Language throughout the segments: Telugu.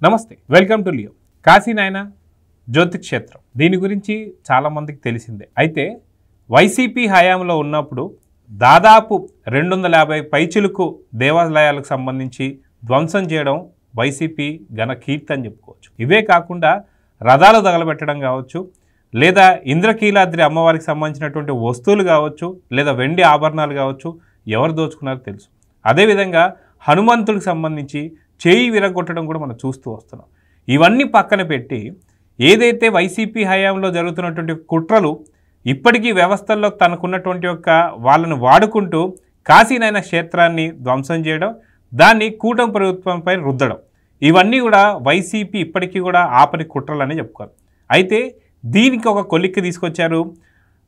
నమస్తే, వెల్కమ్ టు లియో. కాశీనాయన జ్యోతిక్షేత్రం దీని గురించి చాలామందికి తెలిసిందే. అయితే వైసీపీ హయాంలో ఉన్నప్పుడు దాదాపు 250 పైచిలుకు దేవాలయాలకు సంబంధించి ధ్వంసం చేయడం వైసీపీ ఘన కీర్తి అని చెప్పుకోవచ్చు. ఇవే కాకుండా రథాలు తగలబెట్టడం కావచ్చు, లేదా ఇంద్రకీలాద్రి అమ్మవారికి సంబంధించినటువంటి వస్తువులు కావచ్చు, లేదా వెండి ఆభరణాలు కావచ్చు, ఎవరు దోచుకున్నారో తెలుసు. అదేవిధంగా హనుమంతుడికి సంబంధించి చేయి విరగొట్టడం కూడా మనం చూస్తూ వస్తున్నాం. ఇవన్నీ పక్కన పెట్టి ఏదైతే వైసీపీ హయాంలో జరుగుతున్నటువంటి కుట్రలు ఇప్పటికీ వ్యవస్థల్లో తనకున్నటువంటి యొక్క వాళ్ళను వాడుకుంటూ కాశీనాయన క్షేత్రాన్ని ధ్వంసం చేయడం, దాన్ని కూటమి ప్రభుత్వంపై రుద్దడం, ఇవన్నీ కూడా వైసీపీ ఇప్పటికీ కూడా ఆపని కుట్రలని చెప్పుకోవాలి. అయితే దీనికి ఒక కొలిక్కి తీసుకొచ్చారు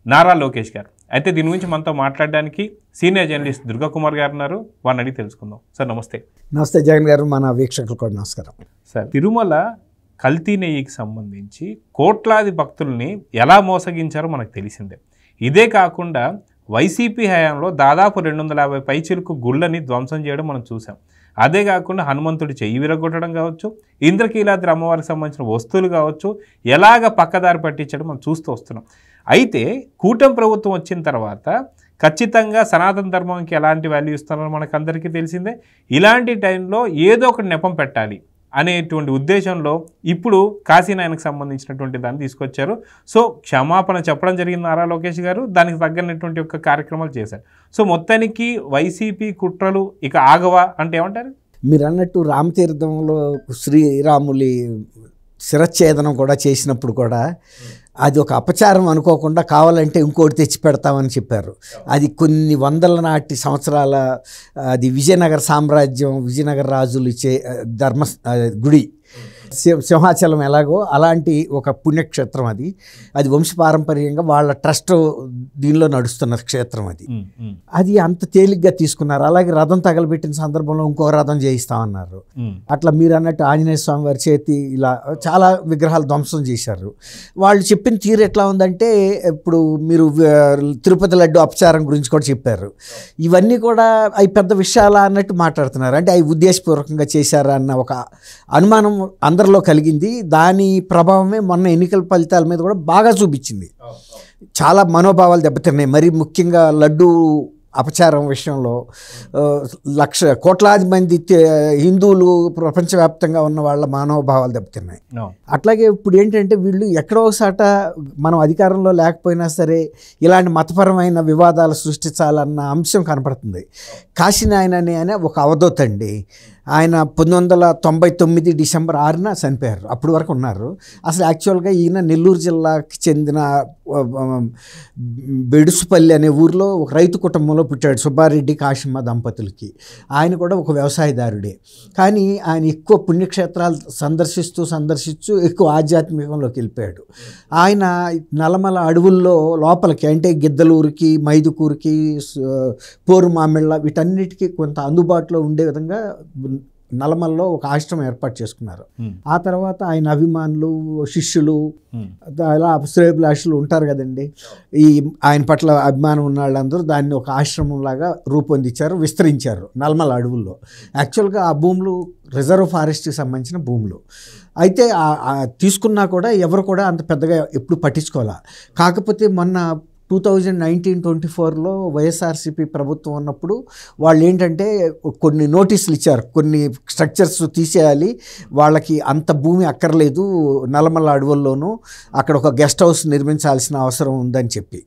నారా లోకేష్ గారు. అయితే దీని గురించి మనతో మాట్లాడడానికి సీనియర్ జర్నలిస్ట్ దుర్గా కుమార్ గారు ఉన్నారు. వారిని అడిగి తెలుసుకుందాం. సార్ నమస్తే. నమస్తే జగన్ గారు, మన వీక్షకులు కూడా నమస్కారం. సార్, తిరుమల కల్తీ నెయ్యికి సంబంధించి కోట్లాది భక్తుల్ని ఎలా మోసగించారో మనకు తెలిసిందే. ఇదే కాకుండా వైసీపీ హయాంలో దాదాపు 250 పైచిలుకు గుళ్ళని ధ్వంసం చేయడం మనం చూసాం. అదే కాకుండా హనుమంతుడి చెయ్యి విరగొట్టడం కావచ్చు, ఇంద్రకీలాద్రి అమ్మవారికి సంబంధించిన వస్తువులు కావచ్చు, ఎలాగ పక్కదారి పట్టించడం మనం చూస్తూ వస్తున్నాం. అయితే కూటమి ప్రభుత్వం వచ్చిన తర్వాత ఖచ్చితంగా సనాతన ధర్మంకి ఎలాంటి వాల్యూ ఇస్తున్నారో మనకు అందరికీ తెలిసిందే. ఇలాంటి టైంలో ఏదో ఒకటి నెపం పెట్టాలి అనేటువంటి ఉద్దేశంలో ఇప్పుడు కాశీనాయనకు సంబంధించినటువంటి దాన్ని తీసుకొచ్చారు. సో క్షమాపణ చెప్పడం జరిగింది నారా లోకేష్ గారు, దానికి తగ్గనటువంటి యొక్క కార్యక్రమాలు చేశారు. సో మొత్తానికి వైసీపీ కుట్రలు ఇక ఆగవా అంటే ఏమంటారు? మీరు అన్నట్టు రామతీర్థంలో శ్రీరాములి శిరచ్ఛేదనం కూడా చేసినప్పుడు కూడా అది ఒక అపచారం అనుకోకుండా కావాలంటే ఇంకోటి తెచ్చి పెడతామని చెప్పారు. అది కొన్ని వందల నాటి సంవత్సరాల అది విజయనగర సామ్రాజ్యం, విజయనగర రాజులు ఇచ్చే గుడి సింహాచలం ఎలాగో అలాంటి ఒక పుణ్యక్షేత్రం అది. అది వంశపారంపర్యంగా వాళ్ళ ట్రస్ట్ దీనిలో నడుస్తున్న క్షేత్రం అది అంత తేలిగ్గా తీసుకున్నారు. అలాగే రథం తగలబెట్టిన సందర్భంలో ఇంకో రథం చేయిస్తామన్నారు. అట్లా మీరు అన్నట్టు ఆంజనేయ స్వామి వారి చేతి ఇలా చాలా విగ్రహాలు ధ్వంసం చేశారు. వాళ్ళు చెప్పిన తీరు ఎట్లా ఉందంటే, ఇప్పుడు మీరు తిరుపతి లడ్డు అపచారం గురించి కూడా చెప్పారు. ఇవన్నీ కూడా అవి పెద్ద విషయాలా అన్నట్టు మాట్లాడుతున్నారు. అంటే అవి ఉద్దేశపూర్వకంగా చేశారా అన్న ఒక అనుమానం అందరిలో కలిగింది. దాని ప్రభావమే మొన్న ఎన్నికల ఫలితాల మీద కూడా బాగా చూపించింది. చాలా మనోభావాలు దెబ్బతిన్నాయి. మరి ముఖ్యంగా లడ్డు అపచారం విషయంలో కోట్లాది మంది హిందువులు ప్రపంచవ్యాప్తంగా ఉన్న వాళ్ళ మనోభావాలు దెబ్బతిన్నాయి. అట్లాగే ఇప్పుడు ఏంటంటే వీళ్ళు ఎక్కడో ఒకసాట మనం అధికారంలో లేకపోయినా సరే ఇలాంటి మతపరమైన వివాదాలు సృష్టించాలన్న అంశం కనపడుతుంది. కాశీనాయన అనే ఒక అవధూత అండి. ఆయన 1999 డిసెంబర్ 6న చనిపోయారు. అప్పటి వరకు ఉన్నారు. అసలు యాక్చువల్గా ఈయన నెల్లూరు జిల్లాకి చెందిన బెడుసుపల్లి అనే ఊరిలో ఒక రైతు కుటుంబంలో పుట్టాడు. సుబ్బారెడ్డి కాశమ్మ దంపతులకి. ఆయన కూడా ఒక వ్యవసాయదారుడే. కానీ ఆయన ఎక్కువ పుణ్యక్షేత్రాలు సందర్శిస్తూ ఎక్కువ ఆధ్యాత్మికంలోకి వెళ్ళిపోయాడు. ఆయన నల్లమల అడవుల్లో లోపలికి, అంటే గిద్దలూరుకి, మైదుకూరుకి, పోరుమామిళ్ళ వీటన్నిటికీ కొంత అందుబాటులో ఉండే విధంగా నల్లమల్లో ఒక ఆశ్రమం ఏర్పాటు చేసుకున్నారు. ఆ తర్వాత ఆయన అభిమానులు, శిష్యులు, అలా శ్రేయోభిలాషులు ఉంటారు కదండి, ఈ ఆయన పట్ల అభిమానం ఉన్న వాళ్ళందరూ దాన్ని ఒక ఆశ్రమం లాగా రూపొందించారు, విస్తరించారు నల్లమల అడవుల్లో. యాక్చువల్గా ఆ భూములు రిజర్వ్ ఫారెస్ట్కి సంబంధించిన భూములు. అయితే తీసుకున్నా కూడా ఎవరు కూడా అంత పెద్దగా ఎప్పుడు పట్టించుకోవాలా. కాకపోతే మొన్న 2019-24లో వైఎస్ఆర్సీపీ ప్రభుత్వం ఉన్నప్పుడు వాళ్ళు ఏంటంటే కొన్ని నోటీసులు ఇచ్చారు. కొన్ని స్ట్రక్చర్స్ తీసేయాలి, వాళ్ళకి అంత భూమి అక్కర్లేదు నల్లమల్ల అడవుల్లోనూ, అక్కడ ఒక గెస్ట్ హౌస్ నిర్మించాల్సిన అవసరం ఉందని చెప్పి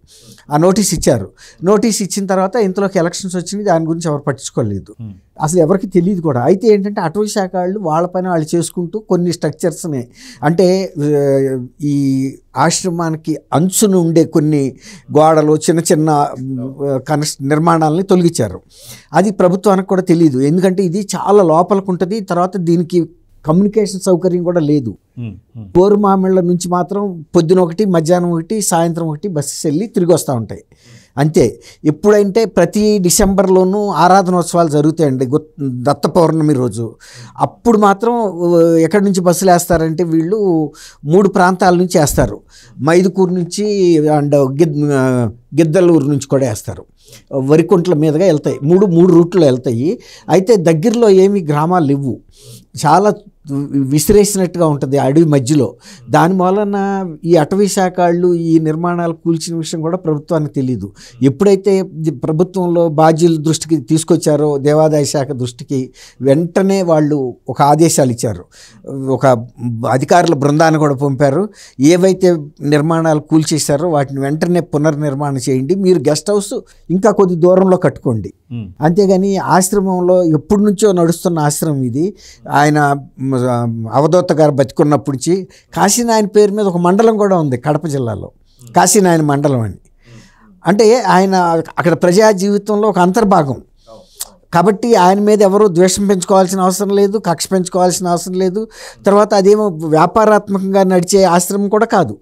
ఆ నోటీస్ ఇచ్చారు. నోటీస్ ఇచ్చిన తర్వాత ఇంతలోకి ఎలక్షన్స్ వచ్చింది, దాని గురించి ఎవరు పట్టించుకోలేదు, అసలు ఎవరికి తెలియదు కూడా. అయితే ఏంటంటే అటవీ శాఖ వాళ్ళు వాళ్ళ పైన వాళ్ళు చేసుకుంటూ కొన్ని స్ట్రక్చర్స్ని, అంటే ఈ ఆశ్రమానికి అంచున ఉండే కొన్ని గోడలు, చిన్న చిన్న నిర్మాణాలని తొలగించారు. అది ప్రభుత్వానికి కూడా తెలియదు, ఎందుకంటే ఇది చాలా లోపలికి ఉంటుంది. తర్వాత దీనికి కమ్యూనికేషన్ సౌకర్యం కూడా లేదు. పోరుమామిళ్ళ నుంచి మాత్రం పొద్దున ఒకటి, మధ్యాహ్నం ఒకటి, సాయంత్రం ఒకటి బస్సెస్ వెళ్ళి తిరిగి వస్తూ ఉంటాయి అంతే. ఎప్పుడంటే ప్రతి డిసెంబర్లోనూ ఆరాధనోత్సవాలు జరుగుతాయండి, దత్త పౌర్ణమి రోజు. అప్పుడు మాత్రం ఎక్కడి నుంచి బస్సులు వేస్తారంటే వీళ్ళు 3 ప్రాంతాల నుంచి వేస్తారు. మైదుకూరు నుంచి అండ్ గిద్దలూరు నుంచి కూడా వేస్తారు. వరికుంట్ల మీదుగా వెళ్తాయి, మూడు రూట్లో వెళ్తాయి. అయితే దగ్గరలో ఏమి గ్రామాలు లేవు, చాలా విసిరేసినట్టుగా ఉంటుంది అడవి మధ్యలో. దాని వలన ఈ అటవీ శాఖ వాళ్ళు ఈ నిర్మాణాలు కూల్చిన విషయం కూడా ప్రభుత్వానికి తెలియదు. ఎప్పుడైతే ప్రభుత్వంలో బాధ్యుల దృష్టికి తీసుకొచ్చారో, దేవాదాయ శాఖ దృష్టికి, వెంటనే వాళ్ళు ఒక ఆదేశాలు ఇచ్చారు. ఒక అధికారుల బృందాన్ని కూడా పంపారు. ఏవైతే నిర్మాణాలు కూల్చేశారో వాటిని వెంటనే పునర్నిర్మాణం చేయండి, మీరు గెస్ట్ హౌస్ ఇంకా కొద్ది దూరంలో కట్టుకోండి. అంతేగాని ఆశ్రమంలో ఎప్పటి నుంచో నడుస్తున్న ఆశ్రమం ఇది. ఆయన అవధూత గారు బతికున్నప్పటి నుంచి కాశీనాయన పేరు మీద ఒక మండలం కూడా ఉంది కడప జిల్లాలో, కాశీనాయన మండలం అని. అంటే ఆయన అక్కడ ప్రజా జీవితంలో ఒక అంతర్భాగం కాబట్టి ఆయన మీద ఎవరూ ద్వేషం పెంచుకోవాల్సిన అవసరం లేదు, కక్ష పెంచుకోవాల్సిన అవసరం లేదు. తర్వాత అదేమో వ్యాపారాత్మకంగా నడిచే ఆశ్రమం కూడా కాదు.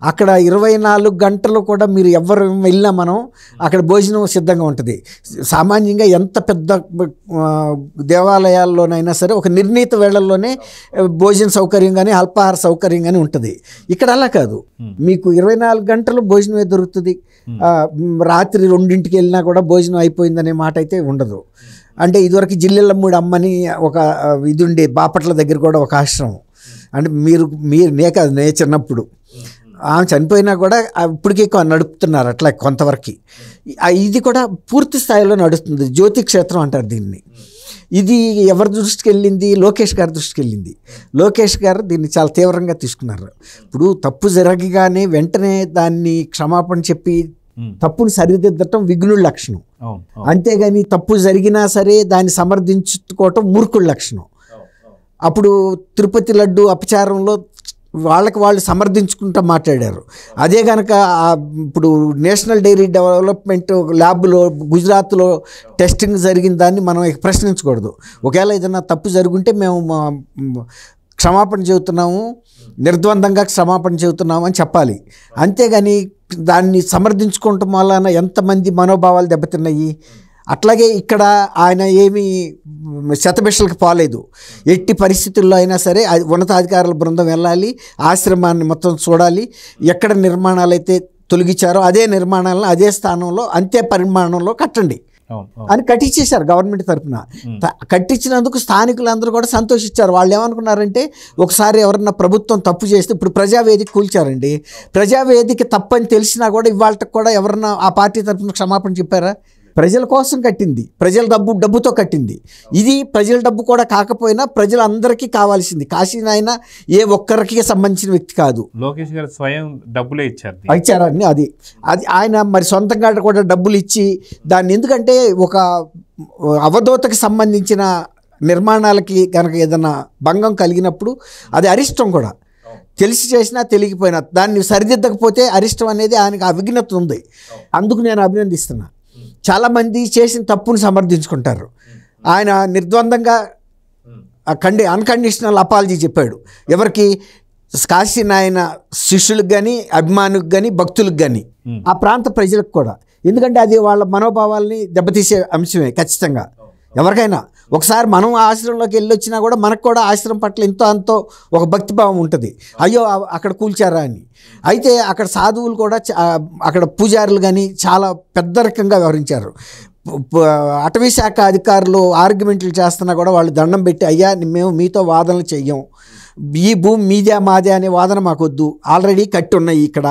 అక్కడ 24 గంటలు కూడా మీరు ఎవరు వెళ్ళినా మనం అక్కడ భోజనం సిద్ధంగా ఉంటుంది. సామాన్యంగా ఎంత పెద్ద దేవాలయాల్లోనైనా సరే ఒక నిర్ణీత వేళల్లోనే భోజన సౌకర్యం కానీ అల్పాహార సౌకర్యం కానీ ఉంటుంది. ఇక్కడ అలా కాదు, మీకు 24 గంటలు భోజనమే దొరుకుతుంది. రాత్రి 2ంటికి వెళ్ళినా కూడా భోజనం అయిపోయిందనే మాట అయితే ఉండదు. అంటే ఇదివరకు జిల్లెళ్ళమ్మూడి అమ్మని ఒక ఇది ఉండే బాపట్ల దగ్గర కూడా ఒక ఆశ్రమం. అంటే మీరు కాదు, నే చిన్నప్పుడు ఆమె చనిపోయినా కూడా ఇప్పటికీ నడుపుతున్నారు అట్లా కొంతవరకు. ఇది కూడా పూర్తి స్థాయిలో నడుస్తుంది. జ్యోతి క్షేత్రం అంటారు దీన్ని. ఇది ఎవరి దృష్టికి వెళ్ళింది? లోకేష్ గారి దృష్టికి వెళ్ళింది. లోకేష్ గారు దీన్ని చాలా తీవ్రంగా తీసుకున్నారు. ఇప్పుడు తప్పు జరగగానే వెంటనే దాన్ని క్షమాపణ చెప్పి తప్పును సరిదిద్దటం విఘ్నుల లక్షణం. అంతేగాని తప్పు జరిగినా సరే దాన్ని సమర్థించుకోవటం మూర్ఖుల లక్షణం. అప్పుడు తిరుపతి లడ్డు అపచారంలో వాళ్ళకి వాళ్ళు సమర్థించుకుంటూ మాట్లాడారు. అదే కనుక ఇప్పుడు నేషనల్ డైరీ డెవలప్మెంట్ ల్యాబ్లో గుజరాత్లో టెస్టింగ్ జరిగిన దాన్ని మనం ప్రశ్నించకూడదు. ఒకవేళ ఏదైనా తప్పు జరుగుంటే మేము క్షమాపణ చెబుతున్నాము, నిర్ద్వందంగా క్షమాపణ చెబుతున్నాము అని చెప్పాలి. అంతేగాని దాన్ని సమర్థించుకోవటం వలన ఎంతమంది మనోభావాలు దెబ్బతిన్నాయి. అట్లాగే ఇక్కడ ఆయన ఏమీ శతభిషలకు పోలేదు. ఎట్టి పరిస్థితుల్లో అయినా సరే ఉన్నతాధికారుల బృందం వెళ్ళాలి, ఆశ్రమాన్ని మొత్తం చూడాలి, ఎక్కడ నిర్మాణాలు అయితే తొలగించారో అదే నిర్మాణాలను అదే స్థానంలో అంతే పరిమాణంలో కట్టండి అని కట్టించేశారు గవర్నమెంట్ తరఫున. కట్టించినందుకు స్థానికులందరూ కూడా సంతోషించారు. వాళ్ళు ఏమనుకున్నారంటే ఒకసారి ఎవరన్నా ప్రభుత్వం తప్పు చేస్తే, ఇప్పుడు ప్రజావేదిక కూల్చారండి, ప్రజావేదిక తప్పని తెలిసినా కూడా ఇవాళకి కూడా ఎవరన్నా ఆ పార్టీ తరఫున క్షమాపణ చెప్పారా? ప్రజల కోసం కట్టింది, ప్రజల డబ్బుతో కట్టింది. ఇది ప్రజల డబ్బు కూడా కాకపోయినా ప్రజలందరికీ కావాల్సింది. కాశీనాయన ఏ ఒక్కరికి సంబంధించిన వ్యక్తి కాదు. లోకేష్ గారు స్వయం డబ్బులే ఇచ్చారని అది ఆయన మరి సొంతంగా కూడా డబ్బులు ఇచ్చి దాన్ని, ఎందుకంటే ఒక అవధూతకి సంబంధించిన నిర్మాణాలకి కనుక ఏదైనా భంగం కలిగినప్పుడు అది అరిష్టం కూడా. తెలిసి చేసినా తెలియకపోయినా దాన్ని సరిదిద్దకపోతే అరిష్టం అనేది ఆయనకు ఆ విఘ్నత ఉంది. అందుకు నేను అభినందిస్తున్నా. చాలామంది చేసిన తప్పును సమర్థించుకుంటారు. ఆయన నిర్ద్వందంగా అన్కండిషనల్ అపాలజీ చెప్పాడు. ఎవరికి? కాశీనాయన శిష్యులకు కానీ, అభిమానులకు కానీ, భక్తులకు కానీ, ఆ ప్రాంత ప్రజలకు కూడా. ఎందుకంటే అది వాళ్ళ మనోభావాల్ని దెబ్బతీసే అంశమే ఖచ్చితంగా. ఎవరికైనా ఒకసారి మనం ఆశ్రమంలోకి వెళ్ళొచ్చినా కూడా మనకు కూడా ఆశ్రమం పట్ల ఎంతో అంతో ఒక భక్తిభావం ఉంటుంది. అయ్యో అక్కడ కూల్చారా అని. అయితే అక్కడ సాధువులు కూడా, అక్కడ పూజారులు కానీ చాలా పెద్ద రకంగా వ్యవహరించారు. అటవీ శాఖ అధికారులు ఆర్గ్యుమెంట్లు చేస్తున్నా కూడా వాళ్ళు దండం పెట్టి, అయ్యా మేము మీతో వాదనలు చెయ్యం, ఈ భూమి మీదే మాదే అనే వాదన మాకొద్దు, ఆల్రెడీ కట్టి ఉన్నాయి, ఇక్కడ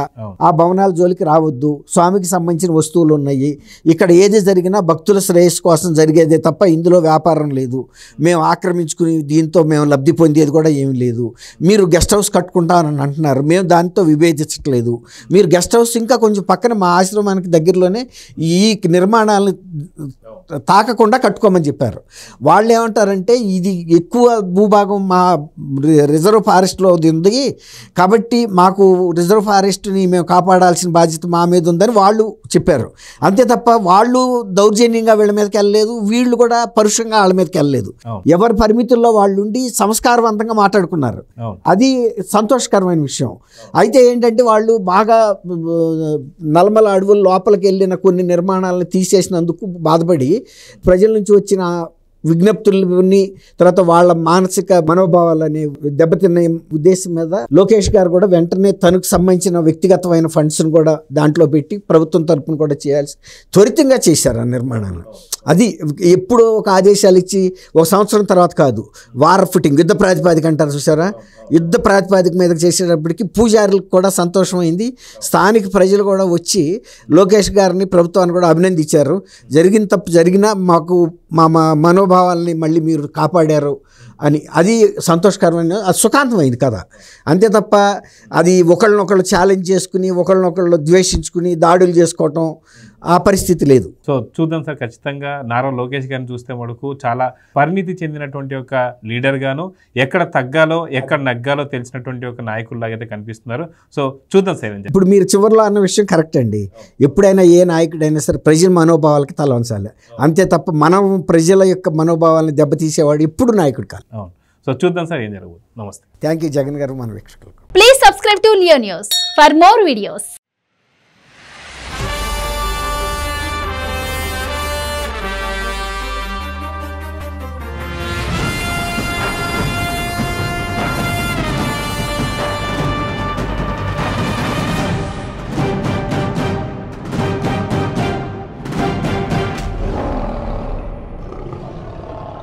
ఆ భవనాల జోలికి రావద్దు, స్వామికి సంబంధించిన వస్తువులు ఉన్నాయి, ఇక్కడ ఏది జరిగినా భక్తుల శ్రేయస్సు కోసం జరిగేదే తప్ప ఇందులో వ్యాపారం లేదు, మేము ఆక్రమించుకుని దీంతో మేము లబ్ధి పొందేది కూడా ఏమీ లేదు, మీరు గెస్ట్ హౌస్ కట్టుకుంటామని అంటున్నారు, మేము దాంతో విభేదించట్లేదు, మీరు గెస్ట్ హౌస్ ఇంకా కొంచెం పక్కన మా ఆశ్రమానికి దగ్గరలోనే ఈ నిర్మాణాలను తాకకుండా కట్టుకోమని చెప్పారు. వాళ్ళు ఏమంటారంటే ఇది ఎక్కువ భూభాగం మా రిజర్వ్ ఫారెస్ట్లో ఉంది కాబట్టి మాకు రిజర్వ్ ఫారెస్ట్ని మేము కాపాడాల్సిన బాధ్యత మా మీద ఉందని వాళ్ళు చెప్పారు. అంతే తప్ప వాళ్ళు దౌర్జన్యంగా వీళ్ళ మీదకి వెళ్ళలేదు, వీళ్ళు కూడా పరుషంగా వాళ్ళ మీదకి వెళ్ళలేదు. ఎవరి పరిమితుల్లో వాళ్ళు ఉండి సంస్కారవంతంగా మాట్లాడుకున్నారు. అది సంతోషకరమైన విషయం. అయితే ఏంటంటే వాళ్ళు బాగా నల్లమల అడవుల లోపలికి వెళ్ళిన కొన్ని నిర్మాణాలను తీసేసినందుకు బాధపడి ప్రజల నుంచి వచ్చిన విజ్ఞప్తులని, తర్వాత వాళ్ళ మానసిక మనోభావాలని దెబ్బతిన్న ఉద్దేశం మీద లోకేష్ గారు కూడా వెంటనే తనకు సంబంధించిన వ్యక్తిగతమైన ఫండ్స్ను కూడా దాంట్లో పెట్టి ప్రభుత్వం తరపున కూడా చేయాల్సి త్వరితంగా చేశారు ఆ నిర్మాణాన్ని. అది ఎప్పుడో ఒక ఆదేశాలు ఇచ్చి ఒక సంవత్సరం తర్వాత కాదు, వార్ ఫుటింగ్, యుద్ధ ప్రాతిపాదిక అంటారు చూసారా, యుద్ధ ప్రాతిపాదిక మీద చేసేటప్పటికి పూజారులకు కూడా సంతోషమైంది. స్థానిక ప్రజలు కూడా వచ్చి లోకేష్ గారిని, ప్రభుత్వాన్ని కూడా అభినందించారు. జరిగిన తప్పు జరిగినా మాకు మా మనోభావాల్ని మళ్ళీ మీరు కాపాడారు అని. అది సంతోషకరమైన, అది సుఖాంతమైంది కదా. అంతే తప్ప అది ఒకళ్ళనొకళ్ళు ఛాలెంజ్ చేసుకుని, ఒకళ్ళనొకళ్ళు ద్వేషించుకుని దాడులు చేసుకోవటం ఆ పరిస్థితి లేదు. సో చూద్దాం సార్, ఖచ్చితంగా నారా లోకేష్ గారిని చూస్తే మటుకు చాలా పరిణితి చెందినటువంటి ఒక లీడర్ గాను, ఎక్కడ తగ్గాలో ఎక్కడ నగ్గాలో తెలిసినటువంటి ఒక నాయకుల్లాగా అయితే కనిపిస్తున్నారు. సో చూద్దాం సార్. ఇప్పుడు మీరు చివరిలో అన్న విషయం కరెక్ట్ అండి. ఎప్పుడైనా ఏ నాయకుడైనా సరే ప్రజల మనోభావాలకి తల వంచాలి, అంతే తప్ప మనం ప్రజల యొక్క మనోభావాలను దెబ్బతీసేవాడు ఎప్పుడు నాయకుడు కాదు. అవును. సో చూద్దాం సార్ ఏం జరగదు. నమస్తే. థ్యాంక్ యూ జగన్ గారు, మన వీక్షకులకు. Please subscribe to Leo news for more videos.